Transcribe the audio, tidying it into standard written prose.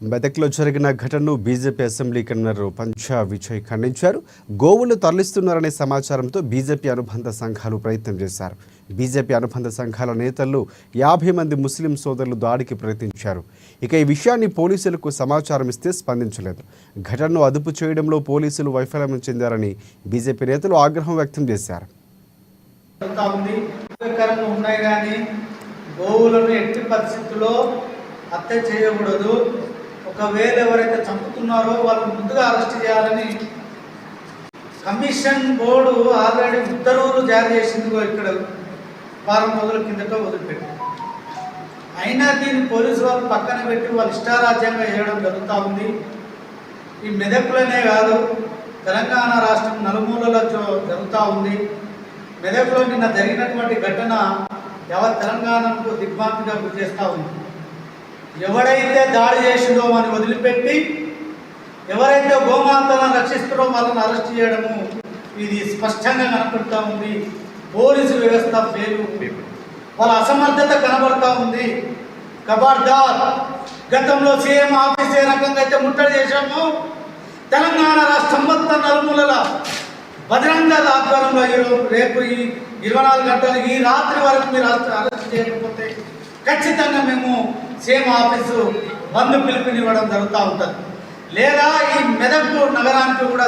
మెదక్లో జరిగిన ఘటనను బీజేపీ అసెంబ్లీ కన్వీనర్ పంచా విజయ్ ఖండించారు. గోవులు తరలిస్తున్నారనే సమాచారంతో బీజేపీ అనుబంధ సంఘాలు ప్రయత్నం చేశారు. బీజేపీ అనుబంధ సంఘాల నేతలు 50 మంది ముస్లిం సోదరులు దాడికి ప్రయత్నించారు. ఇక ఈ విషయాన్ని పోలీసులకు సమాచారం ఇస్తే స్పందించలేదు. ఘటనను అదుపు చేయడంలో పోలీసులు వైఫల్యం చెందారని బీజేపీ నేతలు ఆగ్రహం వ్యక్తం చేశారు. గోవులను ఎట్టి పరిస్థితుల్లో హత్య చేయకూడదు. ఒకవేళ ఎవరైతే చంపుతున్నారో వాళ్ళని ముందుగా అరెస్ట్ చేయాలని కమిషన్ బోర్డు ఆల్రెడీ ఉత్తర్వులు జారీ చేసింది. ఇక్కడ వారం రోజుల కిందట వదిలిపెట్టి అయినా దీన్ని పోలీసు వాళ్ళు పక్కన పెట్టి వాళ్ళు ఇష్టారాజ్యంగా చేయడం జరుగుతూ ఉంది. ఈ మెదక్లోనే కాదు, తెలంగాణ రాష్ట్రం నలుమూలలో జరుగుతూ ఉంది. మెదక్లో నిన్న జరిగినటువంటి ఘటన యావత్ తెలంగాణకు దిగ్భ్రాంతిగా గురి చేస్తూ ఉంది. ఎవడైతే దాడి చేసిందో వారిని వదిలిపెట్టి ఎవరైతే గోమాతలను రక్షిస్తారో వాళ్ళని అరెస్ట్ చేయడము ఇది స్పష్టంగా కనపడుతూ ఉంది. పోలీసు వ్యవస్థ పేరు వాళ్ళ అసమర్థత కనబడుతూ ఉంది. ఖబర్దార్, గతంలో సీఎం ఆఫీస్ ఏ రకంగా అయితే ముట్టడి చేశామో తెలంగాణ రాష్ట్రం మొత్తం నలుమూలల బజరంగ ఆధ్వర్యంలో రేపు ఈ 24 గంటలు ఈ రాత్రి వరకు మీరు అరెస్ట్ చేయకపోతే ఖచ్చితంగా మేము సీఎం ఆఫీసు బంద్ పిలుపునివ్వడం జరుగుతూ ఉంటుంది. లేదా ఈ మెదక్ నగరానికి కూడా